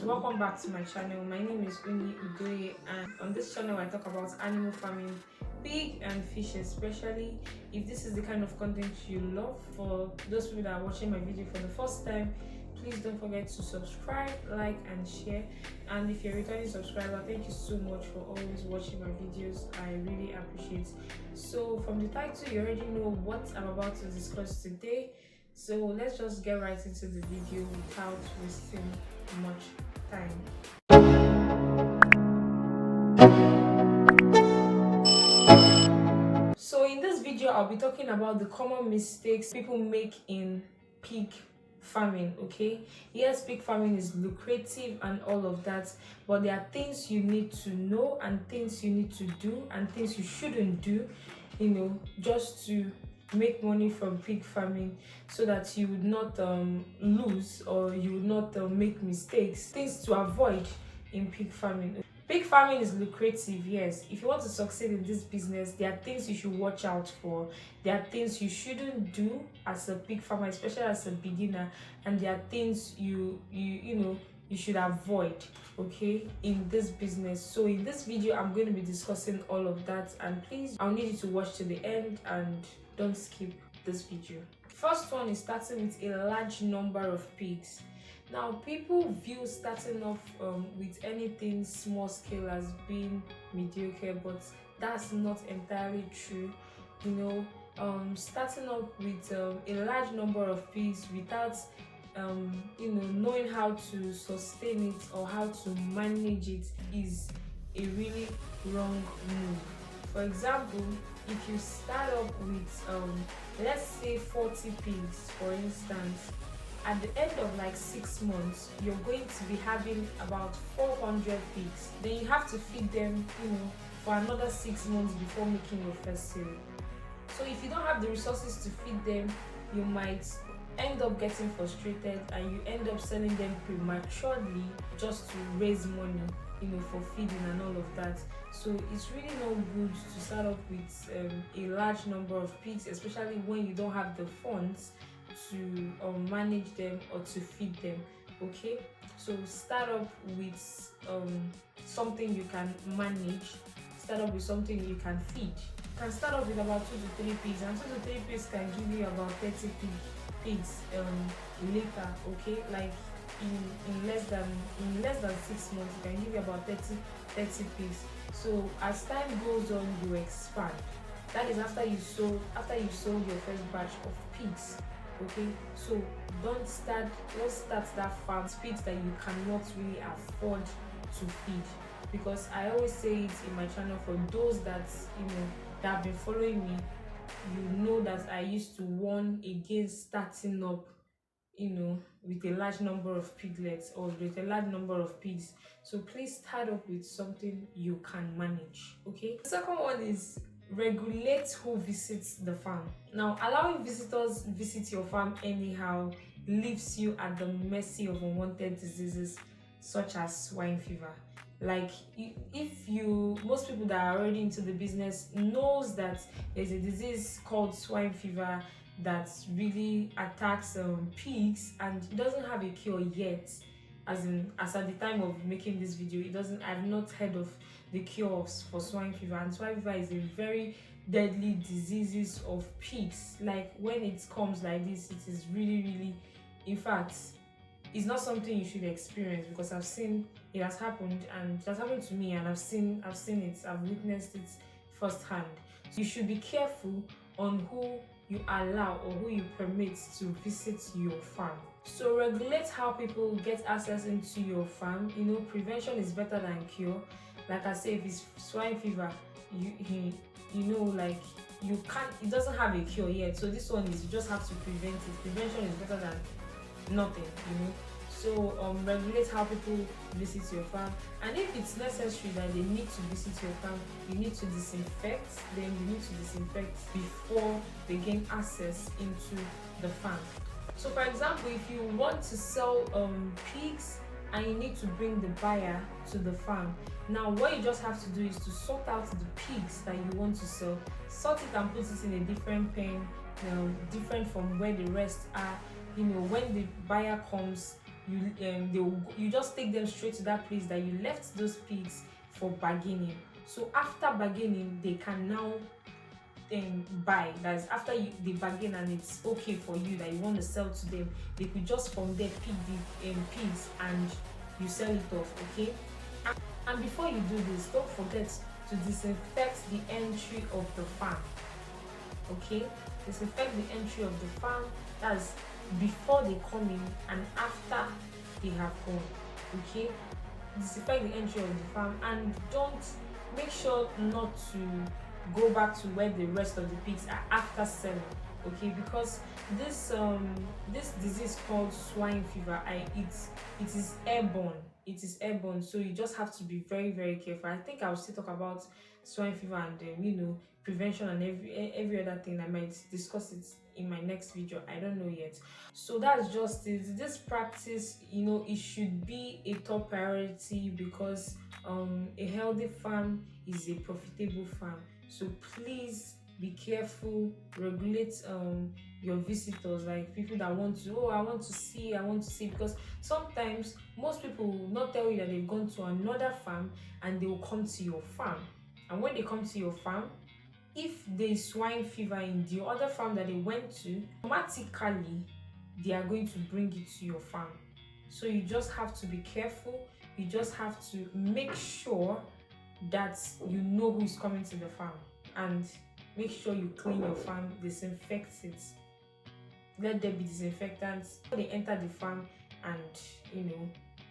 welcome back to my channel. My name is Udoye, and on this channel I talk about animal farming, pig and fish, especially. If this is the kind of content you love, for those people that are watching my video for the first time, please don't forget to subscribe, like and share. And if you're a returning subscriber, thank you so much for always watching my videos. I really appreciate it. So from the title, you already know what I'm about to discuss today. So let's just get right into the video without wasting much time. So in this video, I'll be talking about the common mistakes people make in pig farming. Okay, yes, pig farming is lucrative and all of that, but there are things you need to know and things you need to do and things you shouldn't do, just to make money from pig farming, so that you would not lose, or you would not make mistakes. Things to avoid in pig farming. Pig farming is lucrative, yes. If you want to succeed in this business, there are things you should watch out for. There are things you shouldn't do as a pig farmer, especially as a beginner, and there are things you should avoid, okay, in this business. So in this video, I'm going to be discussing all of that, and please, I'll need you to watch to the end and don't skip this video. First one is starting with a large number of pigs. Now, people view starting off with anything small scale as being mediocre, but that's not entirely true. Starting off with a large number of pigs without knowing how to sustain it or how to manage it is a really wrong move. For example, if you start up with let's say 40 pigs, for instance, at the end of like 6 months, you're going to be having about 400 pigs. Then you have to feed them, for another 6 months before making your first sale. So if you don't have the resources to feed them, you might end up getting frustrated and you end up selling them prematurely just to raise money, for feeding and all of that. So it's really not good to start off with a large number of pigs, especially when you don't have the funds to manage them or to feed them. Okay, so start up with something you can manage. Start up with something you can feed. You can start off with about 2 to 3 pigs, and 2 to 3 pigs can give you about 30 pigs later. Okay, like in less than 6 months, you can give you about 30 pigs. So as time goes on, you expand. That is after you sold your first batch of pigs. Okay, so don't start that farm with pigs that you cannot really afford to feed, because I always say it in my channel, for those that that have been following me, that I used to warn against starting up with a large number of piglets or with a large number of pigs. So please start up with something you can manage. Okay, the second one is regulate who visits the farm. Now, allowing visitors visit your farm anyhow leaves you at the mercy of unwanted diseases such as swine fever. Like, most people that are already into the business knows that there's a disease called swine fever that really attacks pigs, and it doesn't have a cure yet. As at the time of making this video, I've not heard of the cure for swine fever, and swine fever is a very deadly disease of pigs. Like, when it comes like this, it is really, really, in fact, it's not something you should experience, because I've seen it has happened, and it has happened to me, and I've seen it, I've witnessed it firsthand. So you should be careful on who you allow or who you permit to visit your farm. So regulate how people get access into your farm. Prevention is better than cure. Like I say, if it's swine fever, you can't, it doesn't have a cure yet. So this one is, you just have to prevent it. Prevention is better than nothing, So regulate how people visit your farm, and if it's necessary that they need to visit your farm, you need to disinfect. Then you need to disinfect before they gain access into the farm. So for example, if you want to sell pigs and you need to bring the buyer to the farm, now what you just have to do is to sort out the pigs that you want to sell, sort it and put it in a different pen, different from where the rest are. When the buyer comes, you just take them straight to that place that you left those pigs for bargaining. So after bargaining, they can now buy. That's after they bargain and it's okay for you that you want to sell to them, they could just from there pick the pigs and you sell it off. Okay, and before you do this, don't forget to disinfect the entry of the farm. Okay, disinfect the entry of the farm. That's before they come in and after they have gone. Okay, disinfect the entry of the farm, and don't make sure not to go back to where the rest of the pigs are after selling. Okay, because this disease called swine fever, it is airborne. It is airborne, so you just have to be very, very careful. I think I'll still talk about swine fever and prevention and every other thing. I might discuss it in my next video. I don't know yet. So that's just it. This practice, it should be a top priority because a healthy farm is a profitable farm. So please be careful, regulate your visitors, like people that want to, I want to see, because sometimes most people will not tell you that they've gone to another farm and they will come to your farm. And when they come to your farm, if there is swine fever in the other farm that they went to, automatically they are going to bring it to your farm. So you just have to be careful. You just have to make sure that you know who's coming to the farm, and make sure you clean your farm, disinfect it. Let there be disinfectants when they enter the farm, and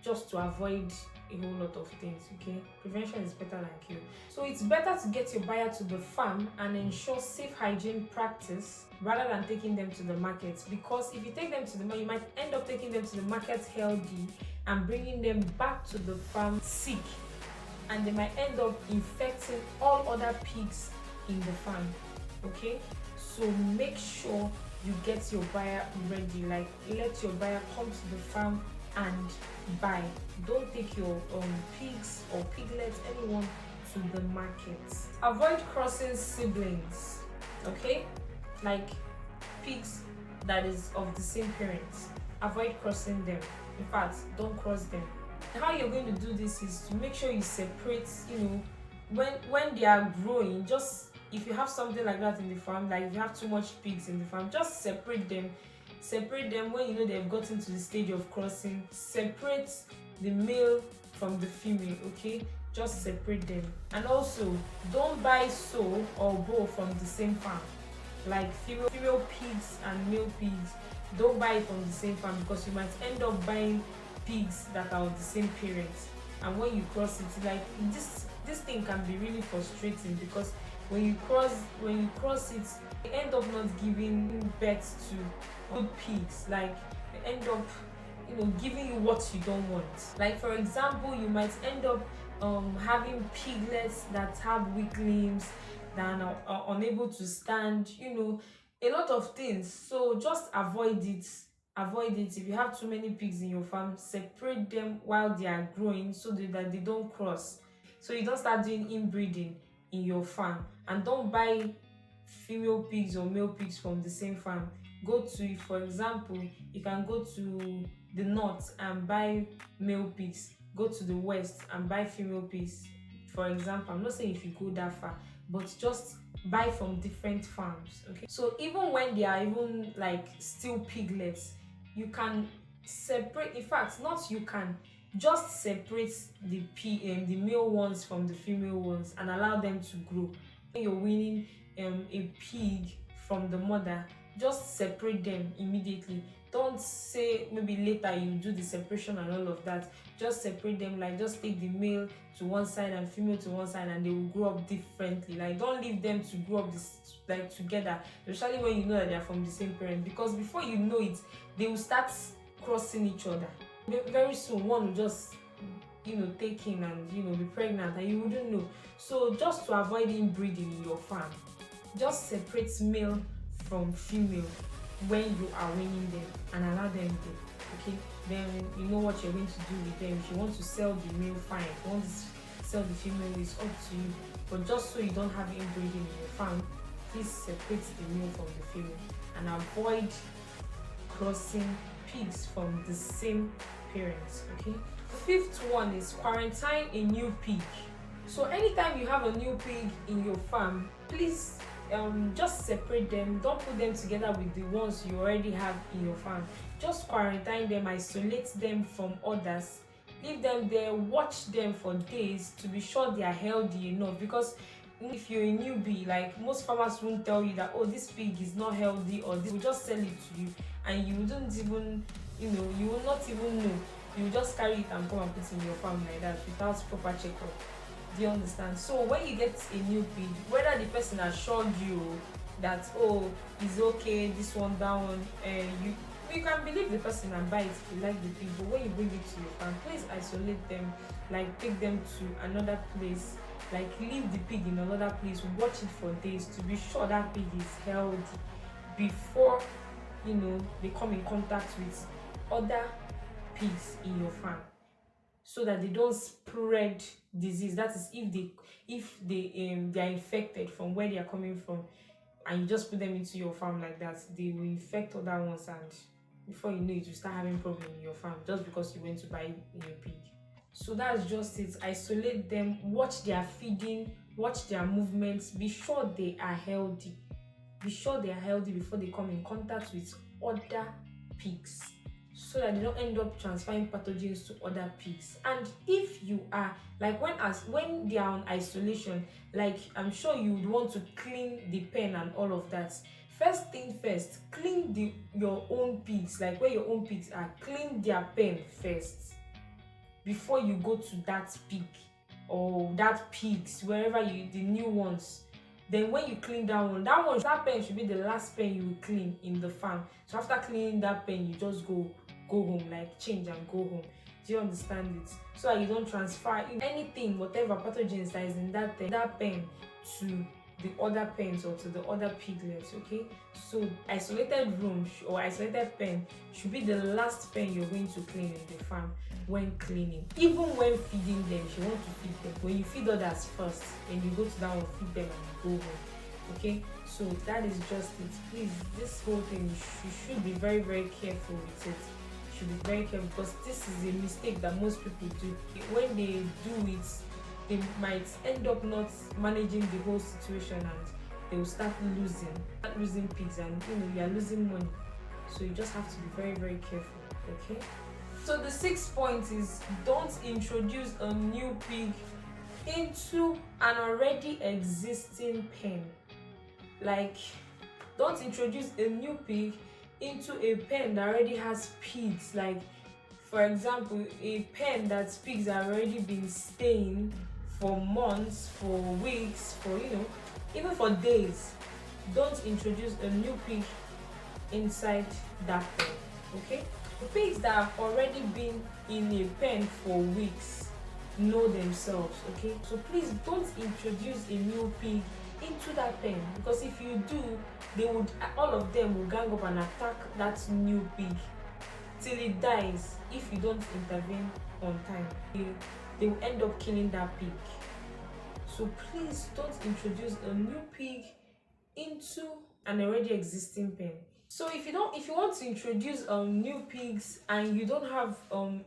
just to avoid a whole lot of things. Okay, prevention is better than cure. So it's better to get your buyer to the farm and ensure safe hygiene practice rather than taking them to the market, because if you take them to the market, you might end up taking them to the market healthy and bringing them back to the farm sick, and they might end up infecting all other pigs in the farm. Okay, so make sure you get your buyer ready. Like, let your buyer come to the farm and buy. Don't take your pigs or piglets, anyone, to the market. Avoid crossing siblings. Okay, like pigs that is of the same parents, avoid crossing them. In fact, don't cross them. How you're going to do this is to make sure you separate, when they are growing. Just if you have something like that in the farm, like if you have too much pigs in the farm, just separate them when they've gotten to the stage of crossing. Separate the male from the female. Okay, just separate them. And also, don't buy sow or bow from the same farm. Like female pigs and male pigs, don't buy it from the same farm, because you might end up buying pigs that are of the same parents, and when you cross it, like this thing can be really frustrating, because when you cross it, you end up not giving birth to good pigs. Like, you end up giving you what you don't want. Like, for example, you might end up having piglets that have weak limbs, that are unable to stand, a lot of things. So just avoid it. If you have too many pigs in your farm, separate them while they are growing, so that they don't cross, so you don't start doing inbreeding in your farm. And don't buy female pigs or male pigs from the same farm. Go to, for example, you can go to the north and buy male pigs, go to the west and buy female pigs, for example. I'm not saying if you go that far, but just buy from different farms. Okay, so even when they are even like still piglets, you can separate. In fact, not you can, just separate the male ones from the female ones and allow them to grow. When you're weaning a pig from the mother, just separate them immediately. Don't say maybe later you do the separation and all of that. Just separate them. Like, just take the male to one side and female to one side, and they will grow up differently. Like, don't leave them to grow up together, especially when you know that they are from the same parent, because before you know it, they will start crossing each other. Very soon one will just take in and be pregnant, and you wouldn't know. So just to avoid inbreeding in your farm, just separate male from female when you are weaning them and allow them to. Okay, then you know what you're going to do with them. If you want to sell the male, fine. If you want to sell the female, it's up to you. But just so you don't have inbreeding in your farm, please separate the male from the female and avoid crossing pigs from the same parents. Okay. The fifth one is quarantine a new pig. So anytime you have a new pig in your farm, please just separate them. Don't put them together with the ones you already have in your farm. Just quarantine them, isolate them from others, leave them there, watch them for days to be sure they are healthy enough. Because if you're a newbie, like, most farmers won't tell you that, oh, this pig is not healthy, or this will just sell it to you, and you wouldn't even, you will not even know. You will just carry it and come and put it in your farm like that without proper checkup. Do you understand? So when you get a new pig, whether the person assured you that, oh, it's okay, this one, that one, you can believe the person and buy it if you like the pig. But when you bring it to your farm, please isolate them, like take them to another place, like leave the pig in another place, watch it for days to be sure that pig is healthy before they come in contact with other pigs in your farm, so that they don't spread disease. That is, if they are infected from where they are coming from, and you just put them into your farm like that, they will infect other ones, and before you know it, you start having problem in your farm just because you went to buy a pig. So that's just it. Isolate them, watch their feeding, watch their movements, be sure they are healthy. Be sure they are healthy before they come in contact with other pigs, so that they don't end up transferring pathogens to other pigs. And if you are like, when they are on isolation, like, I'm sure you would want to clean the pen and all of that. First thing first, clean your own pigs, like where your own pigs are. Clean their pen first before you go to that pig or that pigs, wherever the new ones. Then when you clean that pen should be the last pen you will clean in the farm. So after cleaning that pen, you just go home, like change and go home. Do you understand it? So that you don't transfer anything, whatever pathogens that is in that pen, to the other pens or to the other piglets. Okay, so isolated room or isolated pen should be the last pen you're going to clean in the farm when cleaning. Even when feeding them, if you want to feed them, when you feed others first, then you go to that one, feed them, and you go home. Okay, so that is just it. Please, this whole thing, you should be very, very careful with it. You should be very careful, because this is a mistake that most people do. When they do it, they might end up not managing the whole situation, and they will start losing pigs, and you are losing money. So you just have to be very, very careful. Okay, so the sixth point is, don't introduce a new pig into an already existing pen. Like, don't introduce a new pig into a pen that already has pigs. Like, for example, a pen that pigs have already been staying for months, for weeks, for even for days. Don't introduce a new pig inside that pen. Okay, the pigs that have already been in a pen for weeks know themselves. Okay, so please don't introduce a new pig into that pen, because if you do, all of them will gang up and attack that new pig till it dies. If you don't intervene on time, they will end up killing that pig. So please don't introduce a new pig into an already existing pen. So if you want to introduce new pigs and you don't have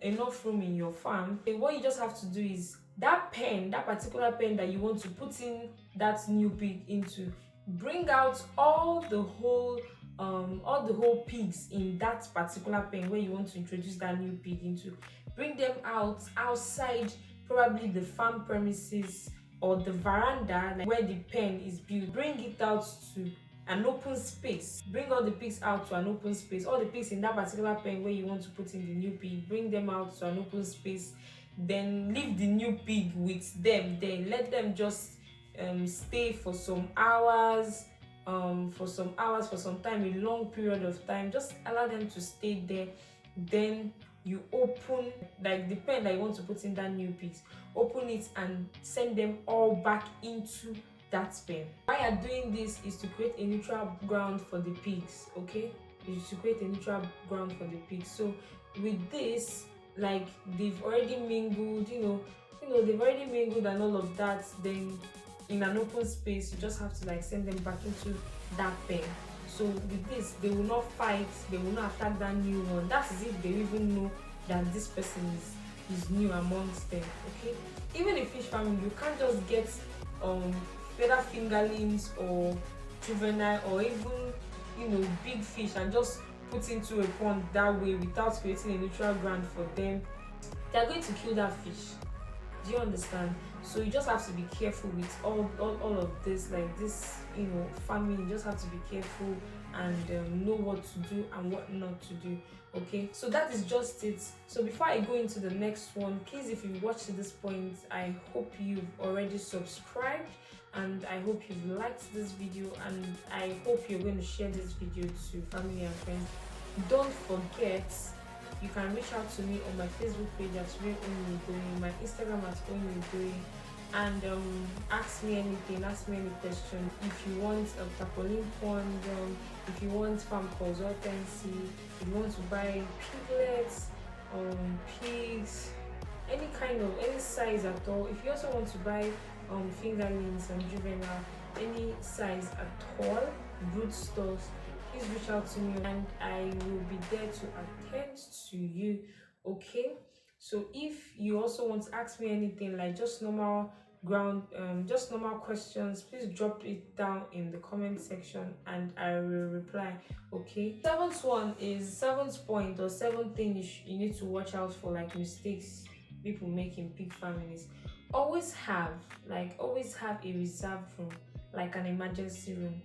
enough room in your farm, then what you just have to do is, that particular pen that you want to put in that new pig into, bring out all the whole pigs in that particular pen where you want to introduce that new pig into. Bring them outside, probably the farm premises or the veranda, like where the pen is built. Bring it out to an open space. Bring all the pigs out to an open space. All the pigs in that particular pen where you want to put in the new pig, bring them out to an open space. Then leave the new pig with them. Then let them just stay for some hours, for some time, a long period of time. Just allow them to stay there. Then you open, like, the pen that you want to put in that new pigs, open it and send them all back into that pen. Why you're doing this is to create a neutral ground for the pigs. Okay, is to create a neutral ground for the pigs. So with this, like, they've already mingled, they've already mingled and all of that. Then in an open space, you just have to, like, send them back into that pen. So with this, they will not fight, they will not attack that new one. That is if they even know that this person is new amongst them. Okay, even in fish farming, you can't just get feather fingerlings or juvenile or even big fish and just put into a pond that way without creating a neutral ground for them. They are going to kill that fish. Do you understand? So you just have to be careful with all of this, like this, farming. You just have to be careful and know what to do and what not to do. Okay, so that is just it. So before I go into the next one, please, if you've watched to this point, I hope you've already subscribed, and I hope you've liked this video, and I hope you're going to share this video to family and friends. Don't forget, you can reach out to me on my Facebook page at Udoye, my Instagram at Udoye, and ask me anything, ask me any question. If you want a Tarpaulin Pond, if you want farm consultancy, if you want to buy piglets, pigs, any size at all. If you also want to buy fingerlings and juvenile, any size at all, brood stores, please reach out to me and I will be there to attend to you. Okay, so if you also want to ask me anything, like just normal questions, please drop it down in the comment section and I will reply. Okay, seventh point or seventh thing you need to watch out for, like mistakes people make in pig farming, is always have a reserve room, like an emergency room.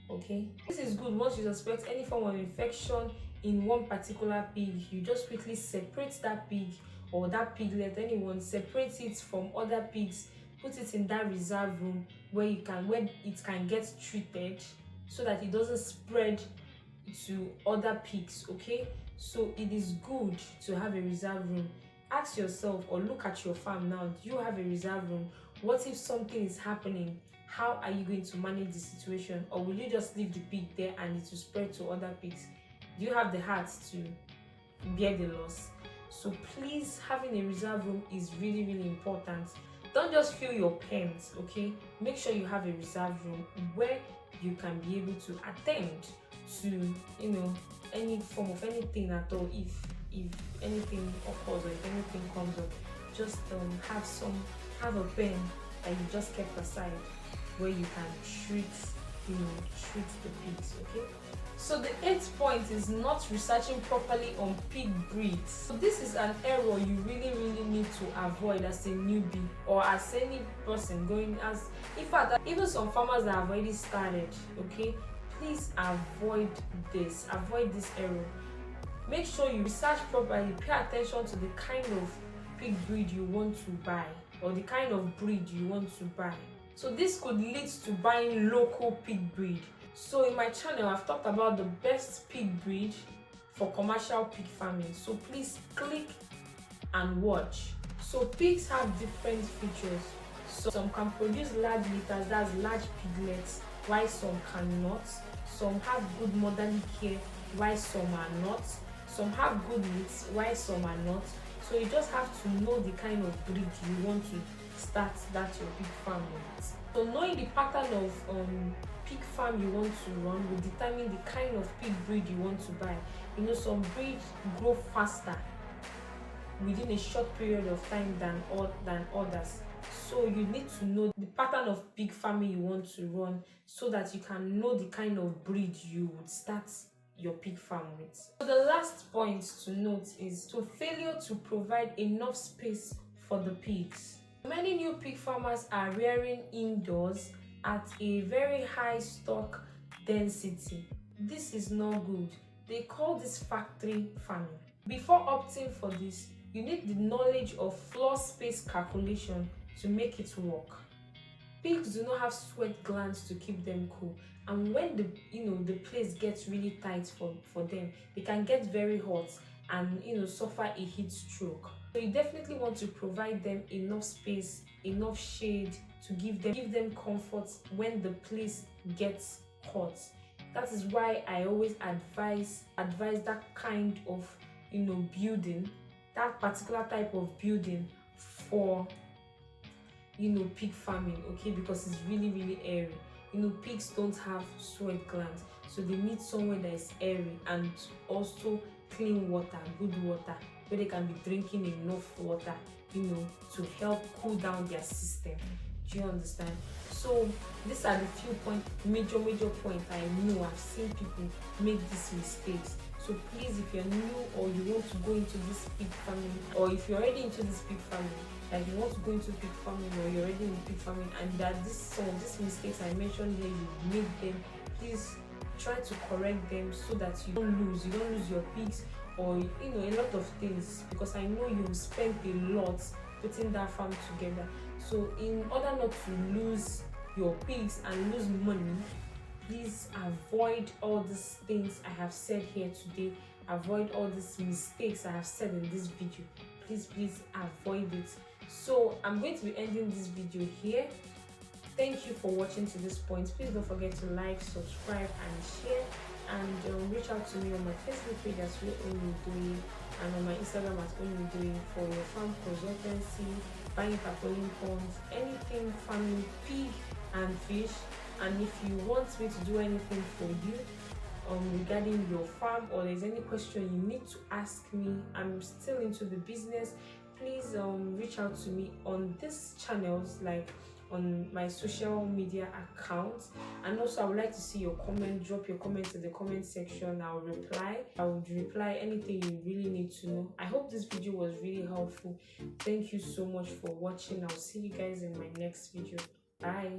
Okay, this is good. Once you suspect any form of infection in one particular pig, you just quickly separate that pig or that piglet, separate it from other pigs, put it in that reserve room where it can get treated so that it doesn't spread to other pigs. Okay, so it is good to have a reserve room. Ask yourself or look at your farm now. Do you have a reserve room? What if something is happening? How are you going to manage the situation? Or will you just leave the pig there and it will spread to other pigs? Do you have the heart to bear the loss? So please, having a reserve room is really, really important. Don't just fill your pens, okay? Make sure you have a reserve room where you can be able to attend to, any form of anything at all. If anything occurs or if anything comes up, just have a pen that you just kept aside where you can treat the pigs. Okay, so the 8th point is not researching properly on pig breeds. So this is an error you really need to avoid as a newbie or as any person going, as in fact even some farmers that have already started. Okay, please avoid this error. Make sure you research properly, pay attention to the kind of pig breed you want to buy or the kind of breed you want to buy. So this could lead to buying local pig breed. So in my channel, I've talked about the best pig breed for commercial pig farming. So please click and watch. So pigs have different features. So some can produce large litters, that's large piglets, while some cannot. Some have good motherly care, while some are not. Some have good meats, while some are not. So you just have to know the kind of breed you want to start your pig farm with. So knowing the pattern of pig farm you want to run will determine the kind of pig breed you want to buy. Some breeds grow faster within a short period of time than others. So you need to know the pattern of pig farming you want to run so that you can know the kind of breed you would start your pig farm with. So the last point to note is failure to provide enough space for the pigs. Many new pig farmers are rearing indoors at a very high stock density. This is not good. They call this factory farming. Before opting for this, you need the knowledge of floor space calculation to make it work. Pigs do not have sweat glands to keep them cool, and when the place gets really tight for them, they can get very hot and suffer a heat stroke. So you definitely want to provide them enough space, enough shade to give them comfort when the place gets hot. That is why I always advise that kind of building, that particular type of building for pig farming, okay, because it's really airy. Pigs don't have sweat glands, so they need somewhere that is airy and also clean water, good water. where they can be drinking enough water, to help cool down their system. Do you understand? So these are the few major points I know I've seen people make these mistakes. So please, if you're new or you want to go into this pig farming, or if you're already into this pig farming, like you want to go into pig farming, or you're already in pig farming, and that some of these mistakes I mentioned here, you made them, please try to correct them so that you don't lose your pigs, or a lot of things, because I know you spent a lot putting that farm together. So in order not to lose your pigs and lose money, please avoid all these things I have said here today. Avoid all these mistakes I have said in this video. Please avoid it. So I'm going to be ending this video here. Thank you for watching to this point. Please don't forget to like, subscribe, and share. And reach out to me on my Facebook page as Udoye, and on my Instagram as Udoye for your farm consultancy, buying Tarpaulin Ponds, anything farming pig and fish. And if you want me to do anything for you regarding your farm, or there's any question you need to ask me, I'm still into the business, please reach out to me on these channels, like on my social media accounts. And also I would like to see your comment. Drop your comments in the comment section. I would reply anything you really need to know. I hope this video was really helpful. Thank you so much for watching. I'll see you guys in my next video. Bye.